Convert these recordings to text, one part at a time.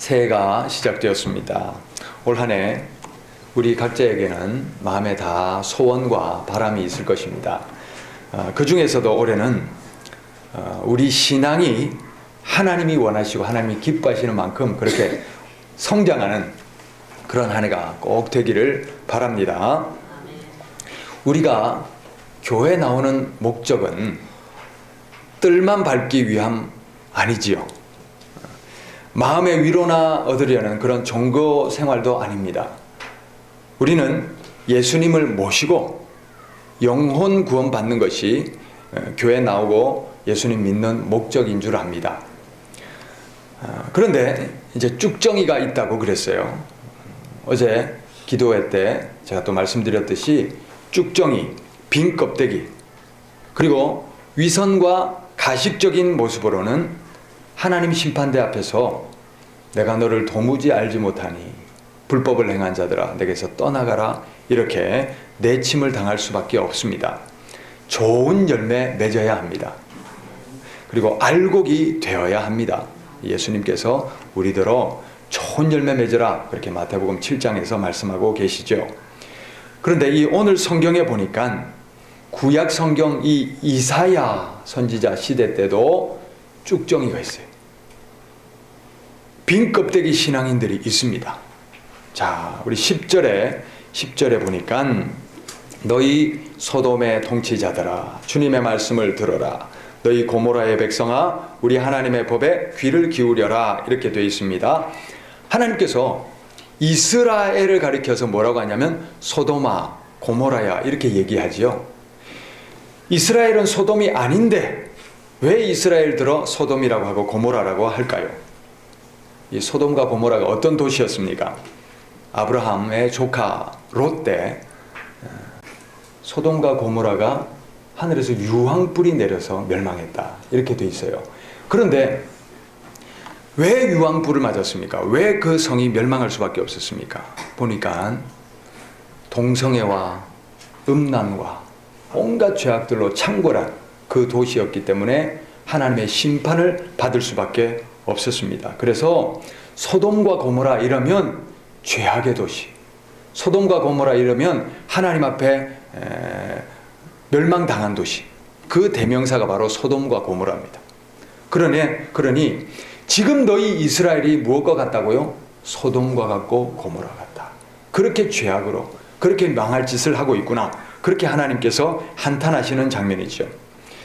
새해가 시작되었습니다. 올 한 해 우리 각자에게는 마음에 다 소원과 바람이 있을 것입니다. 그 중에서도 올해는 우리 신앙이 하나님이 원하시고 하나님이 기뻐하시는 만큼 그렇게 성장하는 그런 한 해가 꼭 되기를 바랍니다. 우리가 교회 나오는 목적은 뜰만 밟기 위함 아니지요. 마음의 위로나 얻으려는 그런 종교 생활도 아닙니다. 우리는 예수님을 모시고 영혼 구원 받는 것이 교회 나오고 예수님 믿는 목적인 줄 압니다. 그런데 이제 쭉정이가 있다고 그랬어요. 어제 기도회 때 제가 또 말씀드렸듯이 쭉정이, 빈 껍데기, 그리고 위선과 가식적인 모습으로는 하나님 심판대 앞에서 내가 너를 도무지 알지 못하니 불법을 행한 자들아 내게서 떠나가라, 이렇게 내침을 당할 수밖에 없습니다. 좋은 열매 맺어야 합니다. 그리고 알곡이 되어야 합니다. 예수님께서 우리더러 좋은 열매 맺으라, 그렇게 마태복음 7장에서 말씀하고 계시죠. 그런데 이 오늘 성경에 보니까 구약 성경 이 이사야 선지자 시대 때도 쭉정이가 있어요. 빈 껍데기 신앙인들이 있습니다. 자, 우리 10절에 보니까 너희 소돔의 통치자들아 주님의 말씀을 들어라. 너희 고모라의 백성아 우리 하나님의 법에 귀를 기울여라, 이렇게 되어 있습니다. 하나님께서 이스라엘을 가리켜서 뭐라고 하냐면 소돔아 고모라야, 이렇게 얘기하지요. 이스라엘은 소돔이 아닌데 왜 이스라엘 들어 소돔이라고 하고 고모라라고 할까요? 이 소돔과 고모라가 어떤 도시였습니까? 아브라함의 조카 롯 때 소돔과 고모라가 하늘에서 유황불이 내려서 멸망했다, 이렇게 돼 있어요. 그런데 왜 유황불을 맞았습니까? 왜 그 성이 멸망할 수밖에 없었습니까? 보니까 동성애와 음란과 온갖 죄악들로 창궐한 그 도시였기 때문에 하나님의 심판을 받을 수밖에 없었습니다. 그래서 소돔과 고모라 이러면 죄악의 도시, 소돔과 고모라 이러면 하나님 앞에 멸망당한 도시, 그 대명사가 바로 소돔과 고모라입니다. 그러니 지금 너희 이스라엘이 무엇과 같다고요? 소돔과 같고 고모라 같다. 그렇게 죄악으로 그렇게 망할 짓을 하고 있구나, 그렇게 하나님께서 한탄하시는 장면이죠.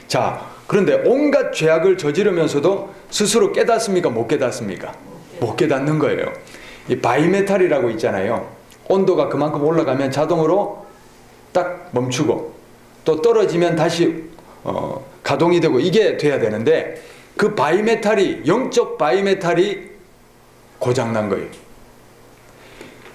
자, 그런데 온갖 죄악을 저지르면서도 스스로 깨닫습니까? 못 깨닫습니까? 못 깨닫는 거예요. 이 바이메탈이라고 있잖아요. 온도가 그만큼 올라가면 자동으로 딱 멈추고 또 떨어지면 다시 가동이 되고 이게 돼야 되는데 그 바이메탈이, 영적 바이메탈이 고장난 거예요.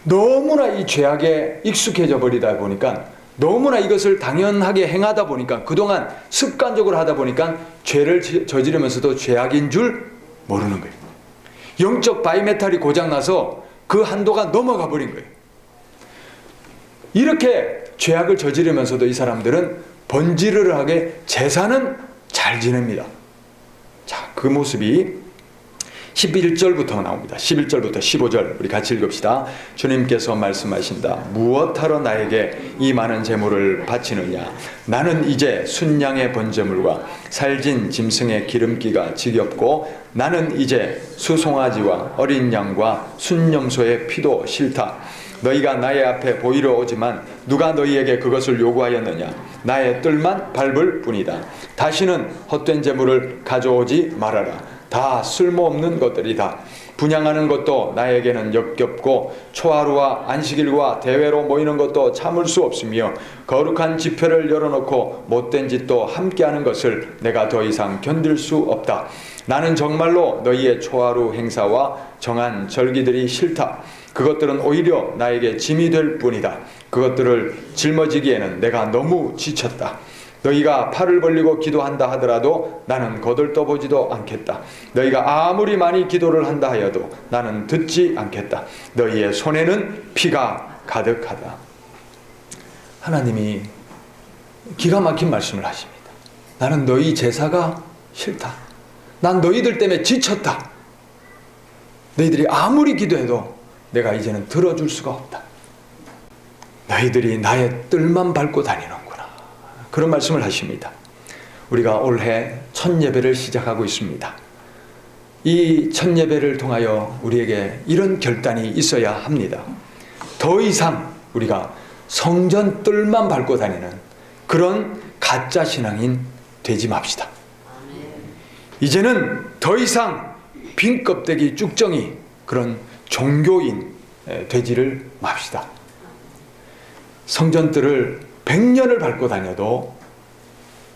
너무나 이 죄악에 익숙해져 버리다 보니까, 너무나 이것을 당연하게 행하다 보니까, 그동안 습관적으로 하다 보니까 죄를 저지르면서도 죄악인 줄 모르는 거예요. 영적 바이메탈이 고장나서 그 한도가 넘어가 버린 거예요. 이렇게 죄악을 저지르면서도 이 사람들은 번지르르하게 제사는 잘 지냅니다. 자, 그 모습이 11절부터 나옵니다. 11절부터 15절 우리 같이 읽읍시다. 주님께서 말씀하신다. 무엇하러 나에게 이 많은 제물을 바치느냐? 나는 이제 순양의 번제물과 살진 짐승의 기름기가 지겹고 나는 이제 수송아지와 어린 양과 순염소의 피도 싫다. 너희가 나의 앞에 보이러 오지만 누가 너희에게 그것을 요구하였느냐? 나의 뜰만 밟을 뿐이다. 다시는 헛된 제물을 가져오지 말아라. 다 쓸모없는 것들이다. 분향하는 것도 나에게는 역겹고 초하루와 안식일과 대회로 모이는 것도 참을 수 없으며 거룩한 집회를 열어놓고 못된 짓도 함께하는 것을 내가 더 이상 견딜 수 없다. 나는 정말로 너희의 초하루 행사와 정한 절기들이 싫다. 그것들은 오히려 나에게 짐이 될 뿐이다. 그것들을 짊어지기에는 내가 너무 지쳤다. 너희가 팔을 벌리고 기도한다 하더라도 나는 거들떠보지도 않겠다. 너희가 아무리 많이 기도를 한다 하여도 나는 듣지 않겠다. 너희의 손에는 피가 가득하다. 하나님이 기가 막힌 말씀을 하십니다. 나는 너희 제사가 싫다. 난 너희들 때문에 지쳤다. 너희들이 아무리 기도해도 내가 이제는 들어줄 수가 없다. 너희들이 나의 뜰만 밟고 다니는구나. 그런 말씀을 하십니다. 우리가 올해 첫 예배를 시작하고 있습니다. 이 첫 예배를 통하여 우리에게 이런 결단이 있어야 합니다. 더 이상 우리가 성전 뜰만 밟고 다니는 그런 가짜 신앙인 되지 맙시다. 이제는 더 이상 빈 껍데기 쭉정이 그런 종교인 되지를 맙시다. 성전뜰을 100년을 밟고 다녀도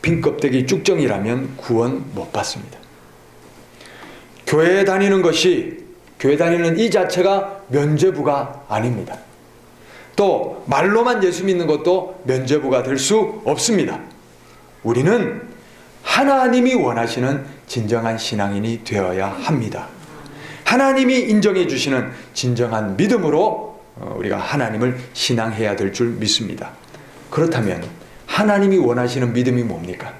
빈 껍데기 쭉정이라면 구원 못 받습니다. 교회에 다니는 것이, 교회 다니는 이 자체가 면죄부가 아닙니다. 또 말로만 예수 믿는 것도 면죄부가 될 수 없습니다. 우리는 하나님이 원하시는 진정한 신앙인이 되어야 합니다. 하나님이 인정해 주시는 진정한 믿음으로 우리가 하나님을 신앙해야 될 줄 믿습니다. 그렇다면 하나님이 원하시는 믿음이 뭡니까?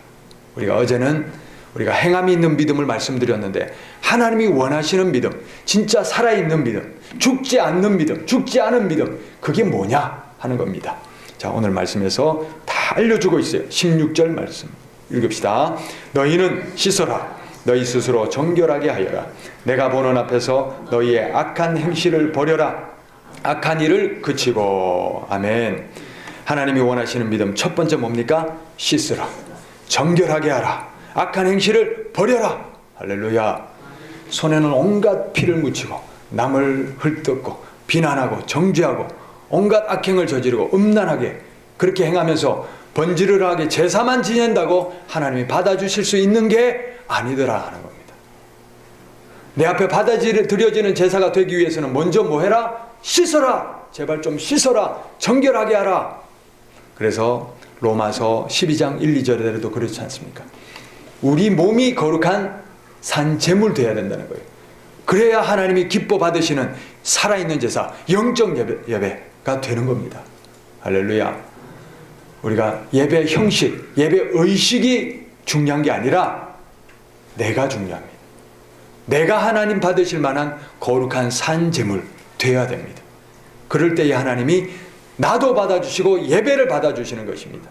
어제는 우리가 행함이 있는 믿음을 말씀드렸는데, 하나님이 원하시는 믿음, 진짜 살아있는 믿음, 죽지 않는 믿음, 죽지 않은 믿음, 그게 뭐냐 하는 겁니다. 자, 오늘 말씀에서 다 알려주고 있어요. 16절 말씀 읽읍시다. 너희는 씻어라. 너희 스스로 정결하게 하여라. 내가 보는 앞에서 너희의 악한 행실을 버려라. 악한 일을 그치고. 아멘. 하나님이 원하시는 믿음 첫 번째 뭡니까? 씻으라. 정결하게 하라. 악한 행실을 버려라. 할렐루야. 손에는 온갖 피를 묻히고 남을 헐뜯고 비난하고 정죄하고 온갖 악행을 저지르고 음란하게 그렇게 행하면서 번지르르하게 제사만 지낸다고 하나님이 받아주실 수 있는 게 아니더라 하는 겁니다. 내 앞에 드려지는 제사가 되기 위해서는 먼저 뭐 해라? 씻어라. 제발 좀 씻어라. 정결하게 하라. 그래서 로마서 12장 1, 2절에도 그렇지 않습니까? 우리 몸이 거룩한 산제물 되어야 된다는 거예요. 그래야 하나님이 기뻐 받으시는 살아있는 제사, 영적 예배가 되는 겁니다. 할렐루야. 우리가 예배 형식, 예배 의식이 중요한 게 아니라 내가 중요합니다. 내가 하나님 받으실 만한 거룩한 산제물 되어야 됩니다. 그럴 때에 하나님이 나도 받아주시고 예배를 받아주시는 것입니다.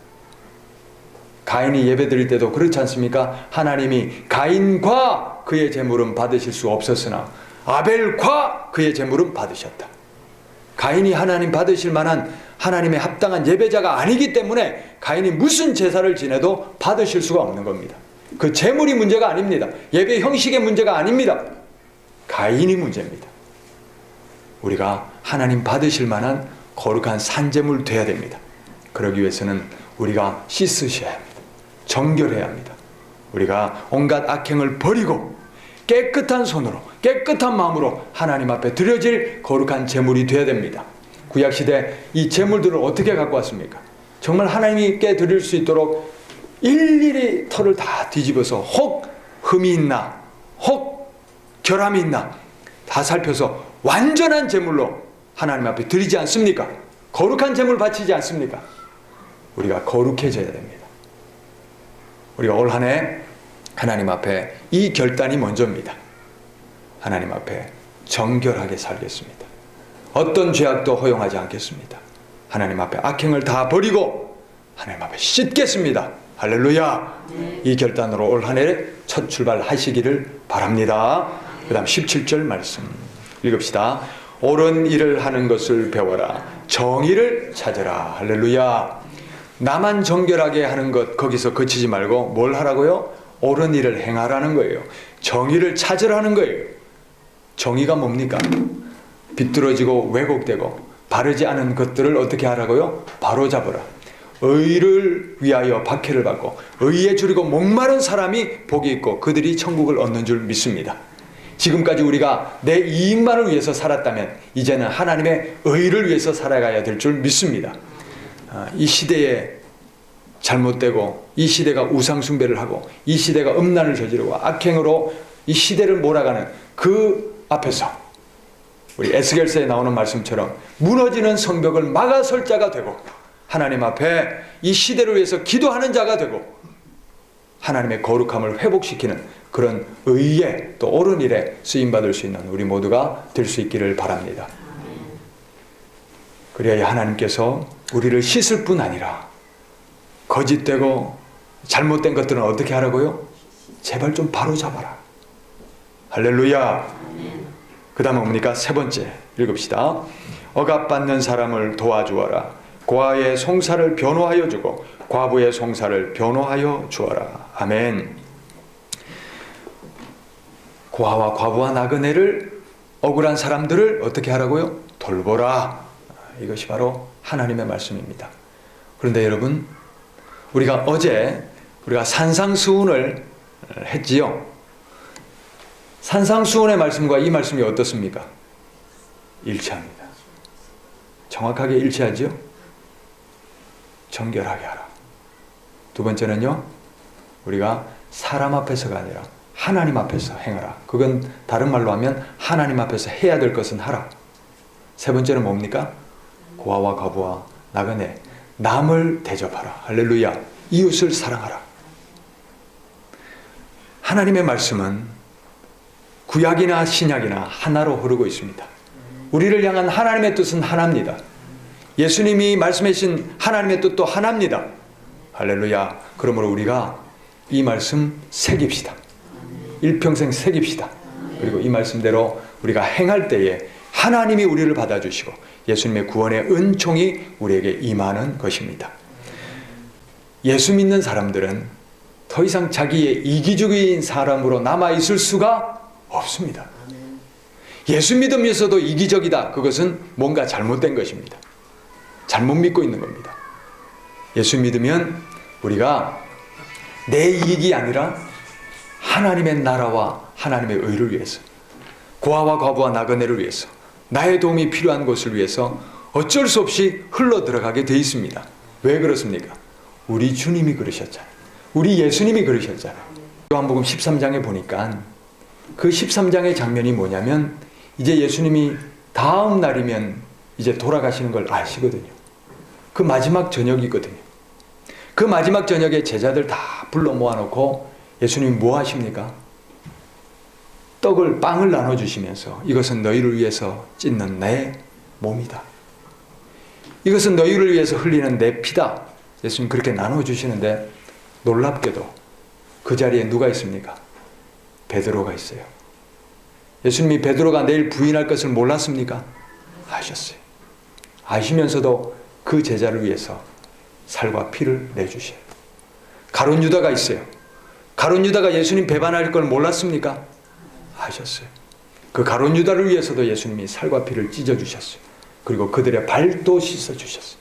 가인이 예배 드릴 때도 그렇지 않습니까? 하나님이 가인과 그의 제물은 받으실 수 없었으나 아벨과 그의 제물은 받으셨다. 가인이 하나님 받으실 만한 하나님의 합당한 예배자가 아니기 때문에 가인이 무슨 제사를 지내도 받으실 수가 없는 겁니다. 그 제물이 문제가 아닙니다. 예배 형식의 문제가 아닙니다. 가인이 문제입니다. 우리가 하나님 받으실 만한 거룩한 산제물 되어야 됩니다. 그러기 위해서는 우리가 씻으셔야 합니다. 정결해야 합니다. 우리가 온갖 악행을 버리고 깨끗한 손으로 깨끗한 마음으로 하나님 앞에 드려질 거룩한 제물이 되어야 됩니다. 구약시대 이 제물들을 어떻게 갖고 왔습니까? 정말 하나님께 드릴 수 있도록 일일이 털을 다 뒤집어서 혹 흠이 있나 혹 결함이 있나 다 살펴서 완전한 제물로 하나님 앞에 드리지 않습니까? 거룩한 제물 바치지 않습니까? 우리가 거룩해져야 됩니다. 우리가 올 한 해 하나님 앞에 이 결단이 먼저입니다. 하나님 앞에 정결하게 살겠습니다. 어떤 죄악도 허용하지 않겠습니다. 하나님 앞에 악행을 다 버리고 하나님 앞에 씻겠습니다. 할렐루야. 이 결단으로 올 한 해 첫 출발하시기를 바랍니다. 그 다음 17절 말씀 읽읍시다. 옳은 일을 하는 것을 배워라. 정의를 찾으라. 할렐루야. 나만 정결하게 하는 것 거기서 그치지 말고 뭘 하라고요? 옳은 일을 행하라는 거예요. 정의를 찾으라는 거예요. 정의가 뭡니까? 비뚤어지고 왜곡되고 바르지 않은 것들을 어떻게 하라고요? 바로잡으라. 의를 위하여 박해를 받고 의에 줄이고 목마른 사람이 복이 있고 그들이 천국을 얻는 줄 믿습니다. 지금까지 우리가 내 이익만을 위해서 살았다면 이제는 하나님의 의를 위해서 살아가야 될 줄 믿습니다. 이 시대에 잘못되고 이 시대가 우상숭배를 하고 이 시대가 음란을 저지르고 악행으로 이 시대를 몰아가는 그 앞에서 우리 에스겔서에 나오는 말씀처럼 무너지는 성벽을 막아설 자가 되고 하나님 앞에 이 시대를 위해서 기도하는 자가 되고 하나님의 거룩함을 회복시키는 그런 의의 또 옳은 일에 쓰임받을 수 있는 우리 모두가 될 수 있기를 바랍니다. 그래야 하나님께서 우리를 씻을 뿐 아니라 거짓되고 잘못된 것들은 어떻게 하라고요? 제발 좀 바로잡아라. 할렐루야. 그 다음은 뭡니까? 세 번째 읽읍시다. 억압받는 사람을 도와주어라. 고아의 송사를 변호하여 주고 과부의 송사를 변호하여 주어라. 아멘. 고아와 과부와 나그네를, 억울한 사람들을 어떻게 하라고요? 돌보라. 이것이 바로 하나님의 말씀입니다. 그런데 여러분, 우리가 산상수훈을 했지요. 산상수훈의 말씀과 이 말씀이 어떻습니까? 일치합니다. 정확하게 일치하죠? 정결하게 하라. 두 번째는요, 우리가 사람 앞에서가 아니라 하나님 앞에서 행하라. 그건 다른 말로 하면 하나님 앞에서 해야 될 것은 하라. 세 번째는 뭡니까? 고아와 과부와 나그네, 남을 대접하라. 할렐루야. 이웃을 사랑하라. 하나님의 말씀은 구약이나 신약이나 하나로 흐르고 있습니다. 우리를 향한 하나님의 뜻은 하나입니다. 예수님이 말씀하신 하나님의 뜻도 하나입니다. 할렐루야. 그러므로 우리가 이 말씀 새깁시다. 일평생 새깁시다. 그리고 이 말씀대로 우리가 행할 때에 하나님이 우리를 받아주시고 예수님의 구원의 은총이 우리에게 임하는 것입니다. 예수 믿는 사람들은 더 이상 자기의 이기주의인 사람으로 남아있을 수가 없습니다. 예수 믿음에서도 이기적이다. 그것은 뭔가 잘못된 것입니다. 잘못 믿고 있는 겁니다. 예수 믿으면 우리가 내 이익이 아니라 하나님의 나라와 하나님의 의를 위해서, 고아와 과부와 나그네를 위해서, 나의 도움이 필요한 곳을 위해서 어쩔 수 없이 흘러 들어가게 돼 있습니다. 왜 그렇습니까? 우리 주님이 그러셨잖아요. 우리 예수님이 그러셨잖아요. 요한복음 13장에 보니까 그 13장의 장면이 뭐냐면, 이제 예수님이 다음 날이면 이제 돌아가시는 걸 아시거든요. 그 마지막 저녁이거든요. 그 마지막 저녁에 제자들 다 불러 모아놓고 예수님이 뭐 하십니까? 빵을 나눠주시면서 이것은 너희를 위해서 찢는 내 몸이다. 이것은 너희를 위해서 흘리는 내 피다. 예수님 그렇게 나눠주시는데 놀랍게도 그 자리에 누가 있습니까? 베드로가 있어요. 예수님이 베드로가 내일 부인할 것을 몰랐습니까? 아셨어요. 아시면서도 그 제자를 위해서 살과 피를 내주셔요. 가룟 유다가 있어요. 가룟 유다가 예수님 배반할 걸 몰랐습니까? 아셨어요. 그 가룟 유다를 위해서도 예수님이 살과 피를 찢어주셨어요. 그리고 그들의 발도 씻어주셨어요.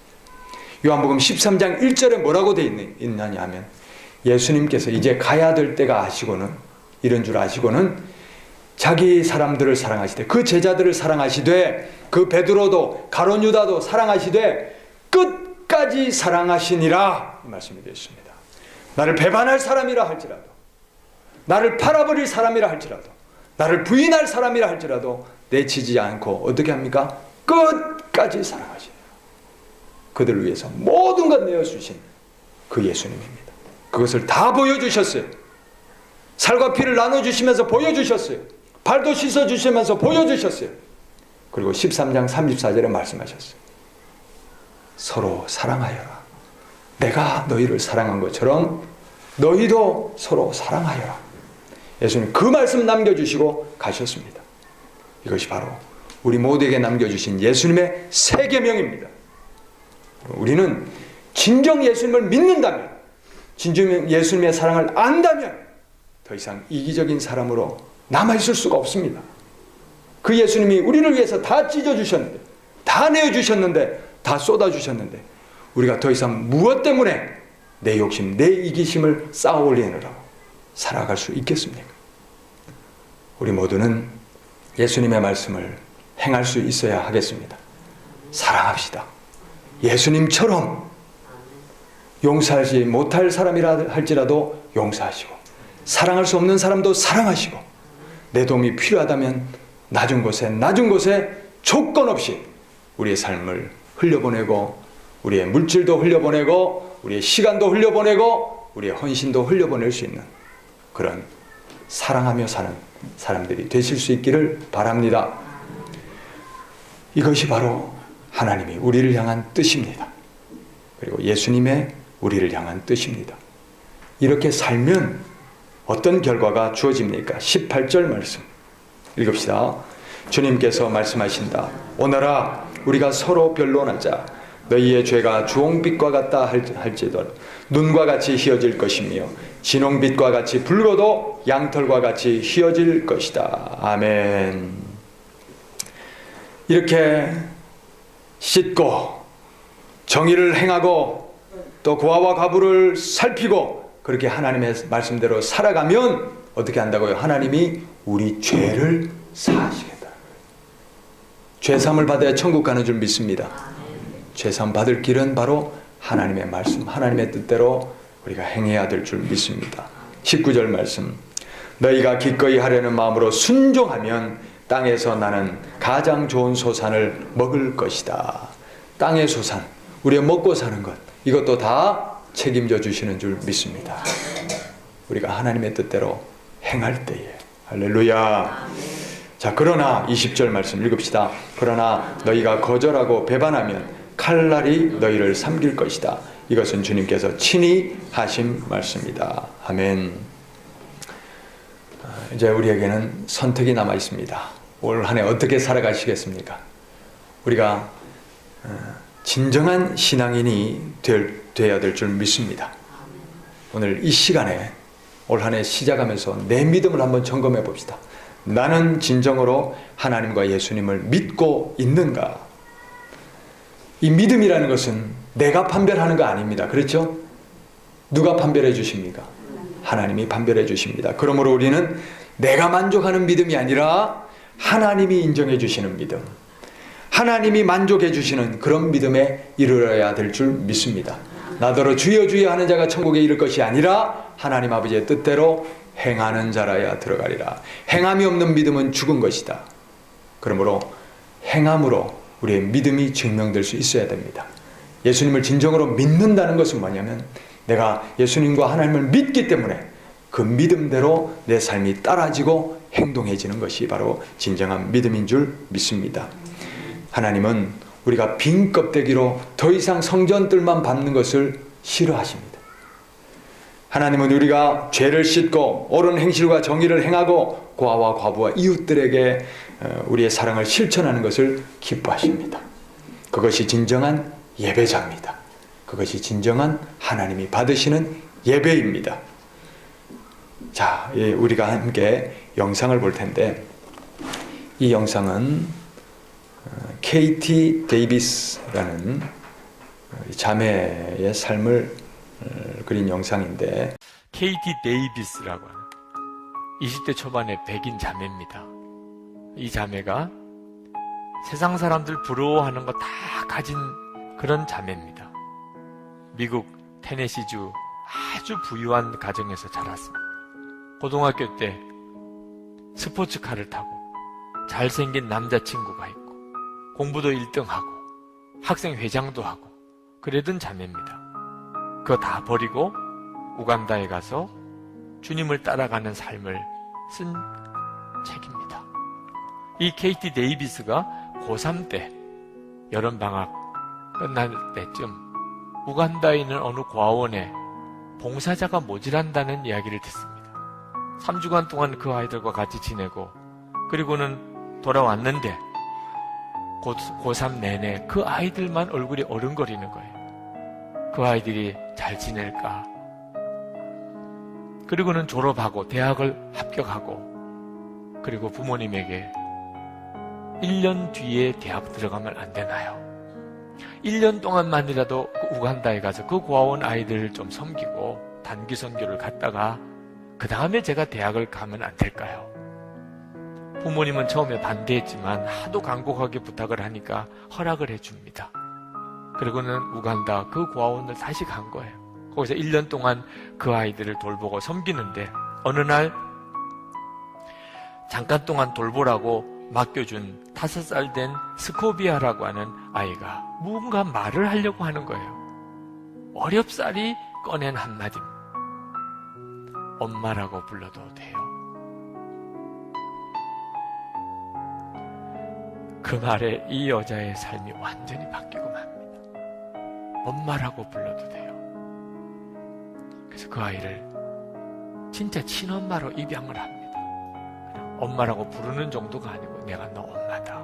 요한복음 13장 1절에 뭐라고 되어 있느냐 하면, 예수님께서 이제 가야 될 때가 아시고는, 이런 줄 아시고는 자기 사람들을 사랑하시되, 그 제자들을 사랑하시되, 그 베드로도 가룟 유다도 사랑하시되 끝까지 사랑하시니라, 이 말씀이 되었습니다. 나를 배반할 사람이라 할지라도, 나를 팔아버릴 사람이라 할지라도, 나를 부인할 사람이라 할지라도 내치지 않고 어떻게 합니까? 끝까지 사랑하시니라. 그들을 위해서 모든 것 내어주신 그 예수님입니다. 그것을 다 보여주셨어요. 살과 피를 나눠주시면서 보여주셨어요. 발도 씻어주시면서 보여주셨어요. 그리고 13장 34절에 말씀하셨어요. 서로 사랑하여라. 내가 너희를 사랑한 것처럼 너희도 서로 사랑하여라. 예수님 그 말씀 남겨주시고 가셨습니다. 이것이 바로 우리 모두에게 남겨주신 예수님의 새 계명입니다. 우리는 진정 예수님을 믿는다면, 진정 예수님의 사랑을 안다면 더 이상 이기적인 사람으로 남아있을 수가 없습니다. 그 예수님이 우리를 위해서 다 찢어주셨는데, 다 내어주셨는데, 다 쏟아주셨는데, 우리가 더 이상 무엇 때문에 내 욕심, 내 이기심을 쌓아 올리느라고 살아갈 수 있겠습니까? 우리 모두는 예수님의 말씀을 행할 수 있어야 하겠습니다. 사랑합시다. 예수님처럼 용서하지 못할 사람이라 할지라도 용서하시고, 사랑할 수 없는 사람도 사랑하시고, 내 도움이 필요하다면 낮은 곳에 조건 없이 우리의 삶을 흘려보내고, 우리의 물질도 흘려보내고, 우리의 시간도 흘려보내고, 우리의 헌신도 흘려보낼 수 있는 그런 사랑하며 사는 사람들이 되실 수 있기를 바랍니다. 이것이 바로 하나님이 우리를 향한 뜻입니다. 그리고 예수님의 우리를 향한 뜻입니다. 이렇게 살면 어떤 결과가 주어집니까? 18절 말씀 읽읍시다. 주님께서 말씀하신다. 오너라 우리가 서로 변론하자. 너희의 죄가 주홍빛과 같다 할지더라 눈과 같이 희어질 것이며 진홍빛과 같이 붉어도 양털과 같이 희어질 것이다. 아멘. 이렇게 씻고 정의를 행하고 또 고아와 과부를 살피고 그렇게 하나님의 말씀대로 살아가면 어떻게 한다고요? 하나님이 우리 죄를 사하시겠다. 죄사함을 받아야 천국 가는 줄 믿습니다. 죄사함 받을 길은 바로 하나님의 말씀, 하나님의 뜻대로 우리가 행해야 될 줄 믿습니다. 19절 말씀. 너희가 기꺼이 하려는 마음으로 순종하면 땅에서 나는 가장 좋은 소산을 먹을 것이다. 땅의 소산, 우리가 먹고 사는 것, 이것도 다 책임져 주시는 줄 믿습니다. 우리가 하나님의 뜻대로 행할 때에. 할렐루야. 자, 그러나 20절 말씀 읽읍시다. 그러나 너희가 거절하고 배반하면 칼날이 너희를 삼킬 것이다. 이것은 주님께서 친히 하신 말씀이다. 아멘. 이제 우리에게는 선택이 남아 있습니다. 올 한 해 어떻게 살아가시겠습니까? 우리가 진정한 신앙인이 되어야 될 줄 믿습니다. 오늘 이 시간에 올 한 해 시작하면서 내 믿음을 한번 점검해 봅시다. 나는 진정으로 하나님과 예수님을 믿고 있는가? 이 믿음이라는 것은 내가 판별하는 거 아닙니다. 그렇죠? 누가 판별해 주십니까? 하나님이 판별해 주십니다. 그러므로 우리는 내가 만족하는 믿음이 아니라 하나님이 인정해 주시는 믿음, 하나님이 만족해 주시는 그런 믿음에 이르러야 될 줄 믿습니다. 나더러 주여 주여 하는 자가 천국에 이를 것이 아니라 하나님 아버지의 뜻대로 행하는 자라야 들어가리라. 행함이 없는 믿음은 죽은 것이다. 그러므로 행함으로 우리의 믿음이 증명될 수 있어야 됩니다. 예수님을 진정으로 믿는다는 것은 뭐냐면 내가 예수님과 하나님을 믿기 때문에 그 믿음대로 내 삶이 따라지고 행동해지는 것이 바로 진정한 믿음인 줄 믿습니다. 하나님은 우리가 빈 껍데기로 더 이상 성전들만 밟는 것을 싫어하십니다. 하나님은 우리가 죄를 씻고 옳은 행실과 정의를 행하고 고아와 과부와 이웃들에게 우리의 사랑을 실천하는 것을 기뻐하십니다. 그것이 진정한 예배자입니다. 그것이 진정한 하나님이 받으시는 예배입니다. 자, 우리가 함께 영상을 볼 텐데 이 영상은 KT 데이비스라는 자매의 삶을 그린 영상인데 KT 데이비스라고 하는 20대 초반의 백인 자매입니다. 이 자매가 세상 사람들 부러워하는 거 다 가진 그런 자매입니다. 미국 테네시주 아주 부유한 가정에서 자랐습니다. 고등학교 때 스포츠카를 타고 잘생긴 남자친구가 있고 공부도 1등하고 학생회장도 하고 그러던 자매입니다. 그거 다 버리고 우간다에 가서 주님을 따라가는 삶을 쓴 책입니다. 이 KT 데이비스가 고3 때 여름방학 끝날 때쯤 우간다에 있는 어느 고아원에 봉사자가 모자란다는 이야기를 듣습니다. 3주간 동안 그 아이들과 같이 지내고 그리고는 돌아왔는데 고3 내내 그 아이들만 얼굴이 어른거리는 거예요. 그 아이들이 잘 지낼까? 그리고는 졸업하고 대학을 합격하고 그리고 부모님에게 1년 뒤에 대학 들어가면 안 되나요? 1년 동안만이라도 그 우간다에 가서 그 고아원 아이들을 좀 섬기고 단기 선교를 갔다가 그 다음에 제가 대학을 가면 안 될까요? 부모님은 처음에 반대했지만 하도 간곡하게 부탁을 하니까 허락을 해줍니다. 그리고는 우간다 그 고아원을 다시 간 거예요. 거기서 1년 동안 그 아이들을 돌보고 섬기는데 어느 날 잠깐 동안 돌보라고 맡겨준 5살 된 스코비아라고 하는 아이가 뭔가 말을 하려고 하는 거예요. 어렵사리 꺼낸 한마디. 엄마라고 불러도 돼요? 그 말에 이 여자의 삶이 완전히 바뀌고 맙니다. 엄마라고 불러도 돼요. 그래서 그 아이를 진짜 친엄마로 입양을 합니다. 그냥 엄마라고 부르는 정도가 아니고 내가 너 엄마다.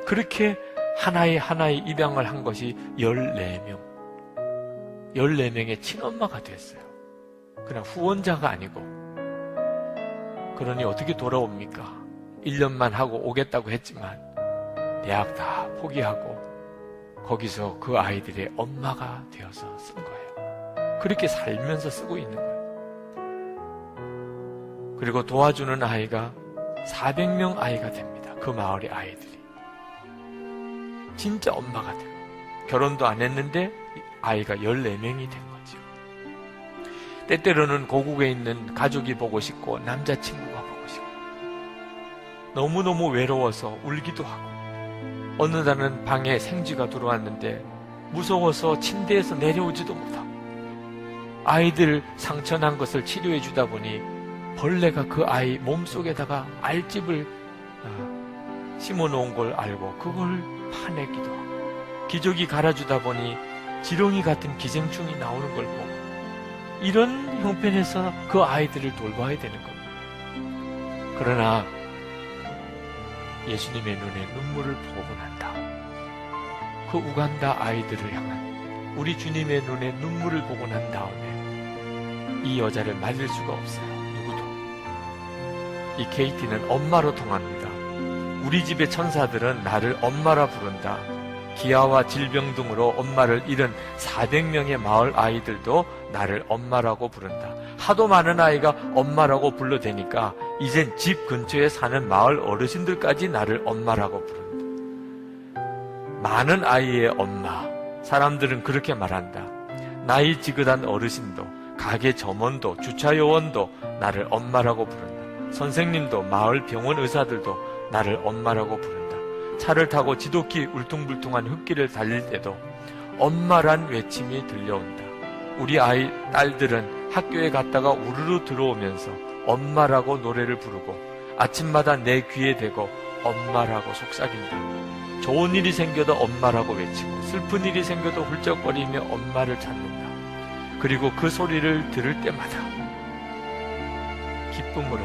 그렇게 하나의 입양을 한 것이 14명. 14명의 친엄마가 됐어요. 그냥 후원자가 아니고. 그러니 어떻게 돌아옵니까? 1년만 하고 오겠다고 했지만 대학 다 포기하고 거기서 그 아이들의 엄마가 되어서 쓴 거예요. 그렇게 살면서 쓰고 있는 거예요. 그리고 도와주는 아이가 400명 아이가 됩니다. 그 마을의 아이들이. 진짜 엄마가 돼요. 결혼도 안 했는데 아이가 14명이 된 거죠. 때때로는 고국에 있는 가족이 보고 싶고 남자친구가 보고 싶고 너무너무 외로워서 울기도 하고 어느 날은 방에 생쥐가 들어왔는데 무서워서 침대에서 내려오지도 못하고 아이들 상처난 것을 치료해 주다 보니 벌레가 그 아이 몸속에다가 알집을 심어놓은 걸 알고 그걸 파내기도 하고 기저귀 갈아주다 보니 지렁이 같은 기생충이 나오는 걸 보고 이런 형편에서 그 아이들을 돌봐야 되는 겁니다. 그러나 예수님의 눈에 눈물을 보고 난 다음 그 우간다 아이들을 향한 우리 주님의 눈에 눈물을 보고 난 다음에 이 여자를 말릴 수가 없어요. 누구도. 이 케이티는 엄마로 통합니다. 우리 집의 천사들은 나를 엄마라 부른다. 기아와 질병 등으로 엄마를 잃은 400명의 마을 아이들도 나를 엄마라고 부른다. 하도 많은 아이가 엄마라고 불러대니까 이젠 집 근처에 사는 마을 어르신들까지 나를 엄마라고 부른다. 많은 아이의 엄마. 사람들은 그렇게 말한다. 나이 지긋한 어르신도 가게 점원도 주차 요원도 나를 엄마라고 부른다. 선생님도 마을 병원 의사들도 나를 엄마라고 부른다. 차를 타고 지독히 울퉁불퉁한 흙길을 달릴 때도 엄마란 외침이 들려온다. 우리 아이 딸들은 학교에 갔다가 우르르 들어오면서 엄마라고 노래를 부르고 아침마다 내 귀에 대고 엄마라고 속삭인다. 좋은 일이 생겨도 엄마라고 외치고 슬픈 일이 생겨도 훌쩍거리며 엄마를 찾는다. 그리고 그 소리를 들을 때마다 기쁨으로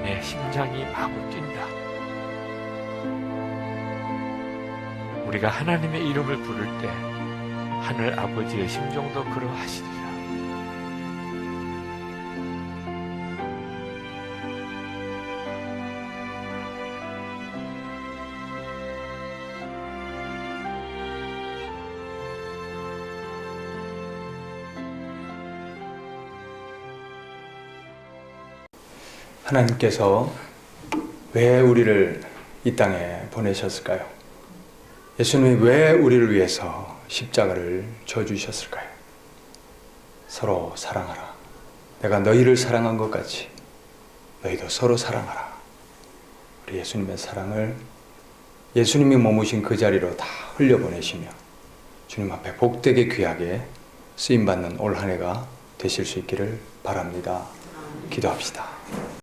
내 심장이 마구 뛴다. 우리가 하나님의 이름을 부를 때 하늘 아버지의 심정도 그러하시리라. 하나님께서 왜 우리를 이 땅에 보내셨을까요? 예수님이 왜 우리를 위해서 십자가를 져주셨을까요? 서로 사랑하라. 내가 너희를 사랑한 것 같이 너희도 서로 사랑하라. 우리 예수님의 사랑을 예수님이 머무신 그 자리로 다 흘려보내시며 주님 앞에 복되게 귀하게 쓰임받는 올 한 해가 되실 수 있기를 바랍니다. 기도합시다.